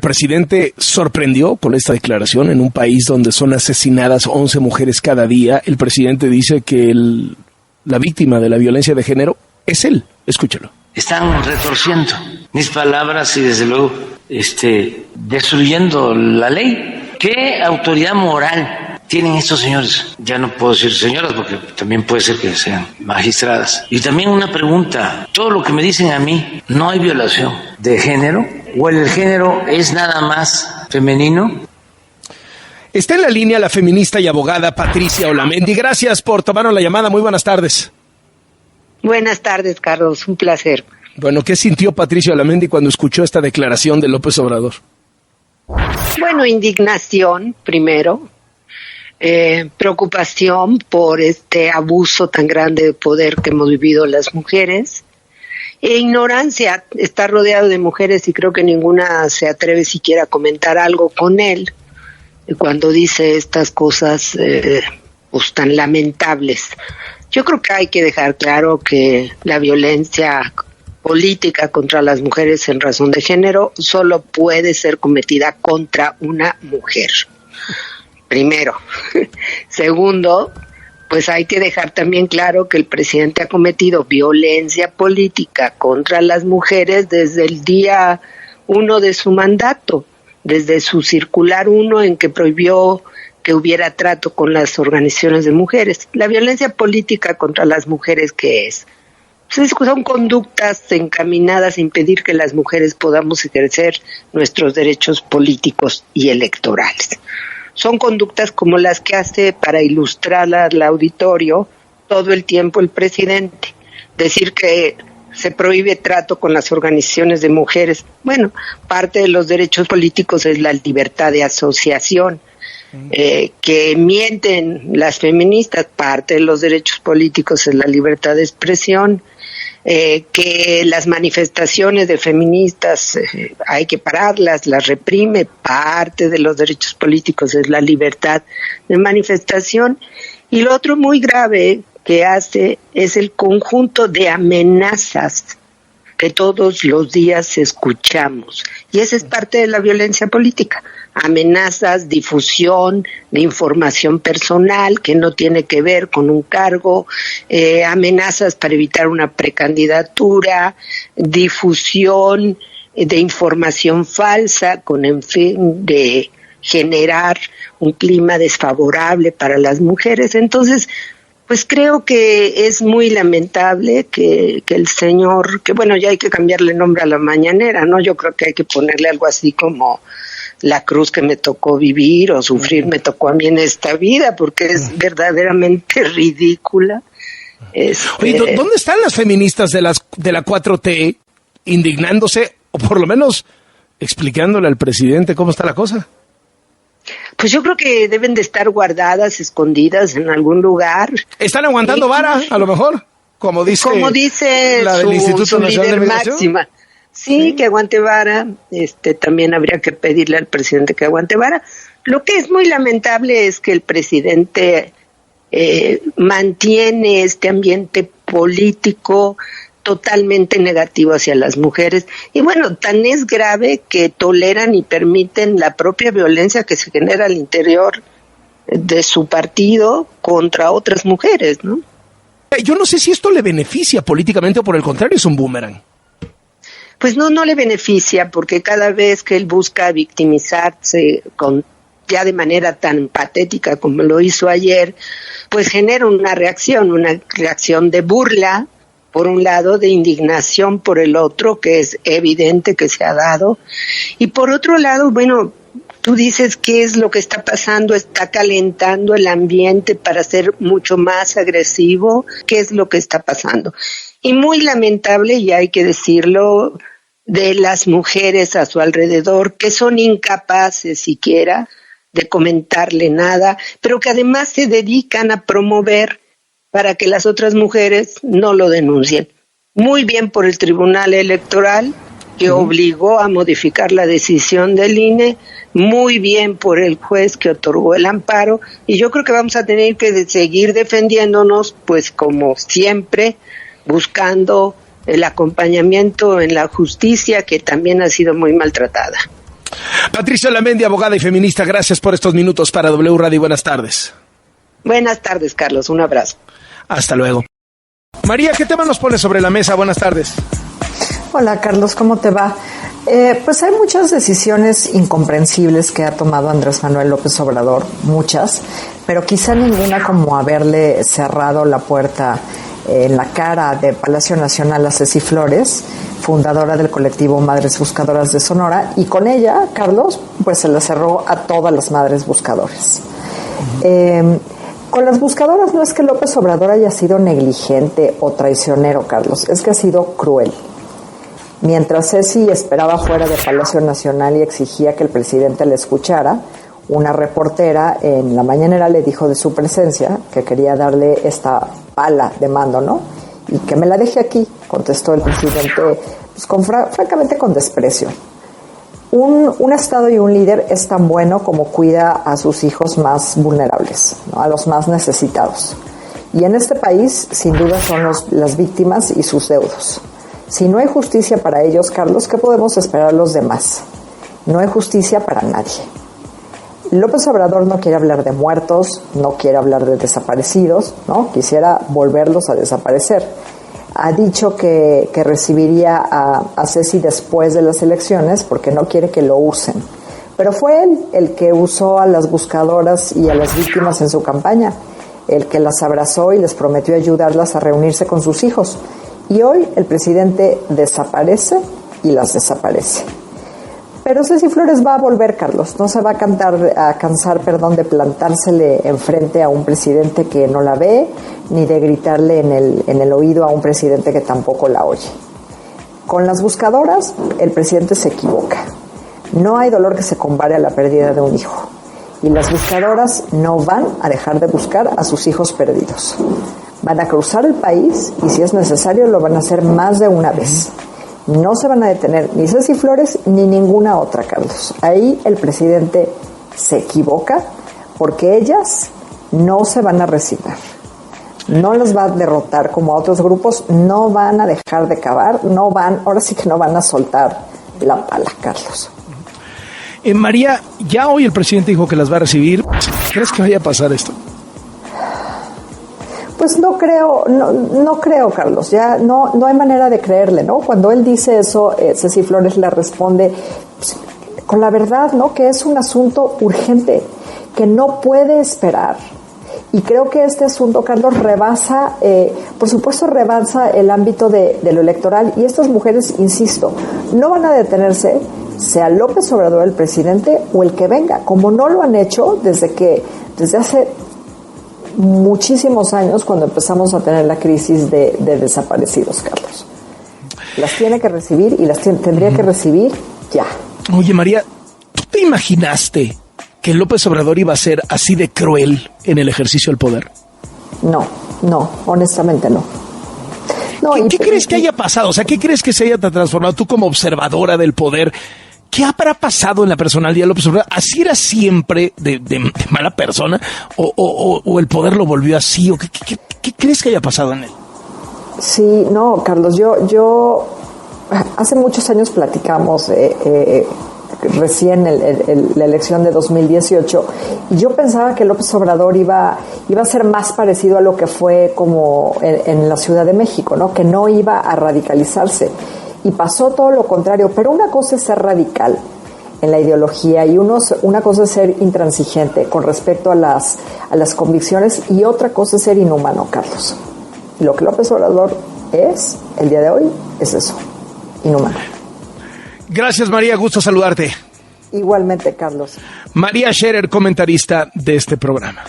presidente sorprendió con esta declaración en un país donde son asesinadas 11 mujeres cada día. El presidente dice que la víctima de la violencia de género es él. Escúchalo. Están retorciendo mis palabras y desde luego destruyendo la ley. ¿Qué autoridad moral tienen estos señores? Ya no puedo decir señoras porque también puede ser que sean magistradas. Y también una pregunta, todo lo que me dicen a mí, ¿no hay violación de género? ¿O el género es nada más femenino? Está en la línea la feminista y abogada Patricia Olamendi. Gracias por tomarnos la llamada. Muy buenas tardes. Buenas tardes, Carlos. Un placer. Bueno, ¿qué sintió Patricia Olamendi cuando escuchó esta declaración de López Obrador? Bueno, indignación, primero. Preocupación por este abuso tan grande de poder que hemos vivido las mujeres. E ignorancia. Está rodeado de mujeres y creo que ninguna se atreve siquiera a comentar algo con él cuando dice estas cosas pues tan lamentables. Yo creo que hay que dejar claro que la violencia política contra las mujeres en razón de género solo puede ser cometida contra una mujer. Primero. Segundo, pues hay que dejar también claro que el presidente ha cometido violencia política contra las mujeres desde el día 1 de su mandato, desde su circular 1 en que prohibió que hubiera trato con las organizaciones de mujeres. La violencia política contra las mujeres, ¿qué es? Pues son conductas encaminadas a impedir que las mujeres podamos ejercer nuestros derechos políticos y electorales. Son conductas como las que hace, para ilustrar al auditorio, todo el tiempo el presidente. Decir que se prohíbe trato con las organizaciones de mujeres. Bueno, parte de los derechos políticos es la libertad de asociación. Que mienten las feministas, parte de los derechos políticos es la libertad de expresión. Que las manifestaciones de feministas hay que pararlas, las reprime, parte de los derechos políticos es la libertad de manifestación. Y lo otro muy grave que hace es el conjunto de amenazas que todos los días escuchamos, y esa es parte de la violencia política. Amenazas, difusión de información personal que no tiene que ver con un cargo, amenazas para evitar una precandidatura, difusión de información falsa con el fin de generar un clima desfavorable para las mujeres. Entonces, pues creo que es muy lamentable que el señor, que bueno, ya hay que cambiarle nombre a la mañanera, ¿no? Yo creo que hay que ponerle algo así como la cruz que me tocó vivir o sufrir me tocó a mí en esta vida, porque es verdaderamente ridícula. Oye, ¿dónde están las feministas de la 4T indignándose o por lo menos explicándole al presidente cómo está la cosa? Pues yo creo que deben de estar guardadas, escondidas en algún lugar. ¿Están aguantando vara, a lo mejor? Como dice la del Instituto Nacional de Migración. Máxima. Sí, que aguante vara. También habría que pedirle al presidente que aguante vara. Lo que es muy lamentable es que el presidente mantiene este ambiente político totalmente negativo hacia las mujeres. Y bueno, tan es grave que toleran y permiten la propia violencia que se genera al interior de su partido contra otras mujeres, ¿no? Yo no sé si esto le beneficia políticamente o por el contrario es un boomerang. Pues no le beneficia, porque cada vez que él busca victimizarse ya de manera tan patética como lo hizo ayer, pues genera una reacción de burla, por un lado, de indignación por el otro, que es evidente que se ha dado, y por otro lado, bueno, tú dices qué es lo que está pasando, está calentando el ambiente para ser mucho más agresivo, qué es lo que está pasando. Y muy lamentable, y hay que decirlo, de las mujeres a su alrededor, que son incapaces siquiera de comentarle nada, pero que además se dedican a promover para que las otras mujeres no lo denuncien. Muy bien por el Tribunal Electoral, que obligó a modificar la decisión del INE, muy bien por el juez que otorgó el amparo, y yo creo que vamos a tener que seguir defendiéndonos, pues como siempre, buscando el acompañamiento en la justicia, que también ha sido muy maltratada. Patricia Olamendi, abogada y feminista, gracias por estos minutos para W Radio. Buenas tardes. Buenas tardes, Carlos. Un abrazo. Hasta luego. María, ¿qué tema nos pones sobre la mesa? Buenas tardes. Hola, Carlos, ¿cómo te va? Pues hay muchas decisiones incomprensibles que ha tomado Andrés Manuel López Obrador, muchas, pero quizá ninguna como haberle cerrado la puerta en la cara de Palacio Nacional a Ceci Flores, fundadora del colectivo Madres Buscadoras de Sonora, y con ella, Carlos, pues se la cerró a todas las madres buscadoras. Con las buscadoras no es que López Obrador haya sido negligente o traicionero, Carlos, es que ha sido cruel. Mientras Ceci esperaba fuera de Palacio Nacional y exigía que el presidente la escuchara, una reportera en la mañanera le dijo de su presencia que quería darle esta pala de mando, ¿no? Y que me la deje aquí, contestó el presidente, pues francamente con desprecio. Un Estado y un líder es tan bueno como cuida a sus hijos más vulnerables, ¿no? A los más necesitados. Y en este país, sin duda, son las víctimas y sus deudos. Si no hay justicia para ellos, Carlos, ¿qué podemos esperar los demás? No hay justicia para nadie. López Obrador no quiere hablar de muertos, no quiere hablar de desaparecidos, ¿no? Quisiera volverlos a desaparecer. Ha dicho que recibiría a Ceci después de las elecciones porque no quiere que lo usen. Pero fue él el que usó a las buscadoras y a las víctimas en su campaña, el que las abrazó y les prometió ayudarlas a reunirse con sus hijos. Y hoy el presidente desaparece y las desaparece. Pero Ceci Flores va a volver, Carlos. No se va a cansar de plantársele enfrente a un presidente que no la ve, ni de gritarle en el oído a un presidente que tampoco la oye. Con las buscadoras, el presidente se equivoca. No hay dolor que se compare a la pérdida de un hijo. Y las buscadoras no van a dejar de buscar a sus hijos perdidos. Van a cruzar el país y si es necesario lo van a hacer más de una vez. No se van a detener ni Ceci Flores ni ninguna otra, Carlos. Ahí el presidente se equivoca porque ellas no se van a resignar. No las va a derrotar como a otros grupos, no van a dejar de cavar, ahora sí que no van a soltar la pala, Carlos. María, ya hoy el presidente dijo que las va a recibir. ¿Crees que vaya a pasar esto? Pues no creo, Carlos, ya no hay manera de creerle, ¿no? Cuando él dice eso, Ceci Flores le responde pues, con la verdad, ¿no? Que es un asunto urgente, que no puede esperar. Y creo que este asunto, Carlos, rebasa el ámbito de lo electoral. Y estas mujeres, insisto, no van a detenerse, sea López Obrador el presidente o el que venga, como no lo han hecho desde hace muchísimos años cuando empezamos a tener la crisis de desaparecidos, Carlos. Las tiene que recibir y las tendría que recibir ya. Oye, María, ¿tú te imaginaste que López Obrador iba a ser así de cruel en el ejercicio del poder? No, honestamente no. ¿Qué crees que haya pasado? O sea, ¿qué crees que se haya transformado tú como observadora del poder? ¿Qué habrá pasado en la personalidad de López Obrador? ¿Así era siempre de mala persona? ¿O el poder lo volvió así? ¿O qué crees que haya pasado en él? Sí, no, Carlos, yo hace muchos años platicamos recién la elección de 2018 y yo pensaba que López Obrador iba a ser más parecido a lo que fue como en la Ciudad de México, ¿no? Que no iba a radicalizarse. Y pasó todo lo contrario, pero una cosa es ser radical en la ideología y una cosa es ser intransigente con respecto a las convicciones y otra cosa es ser inhumano, Carlos. Y lo que López Obrador es, el día de hoy, es eso, inhumano. Gracias, María, gusto saludarte. Igualmente, Carlos. María Scherer, comentarista de este programa.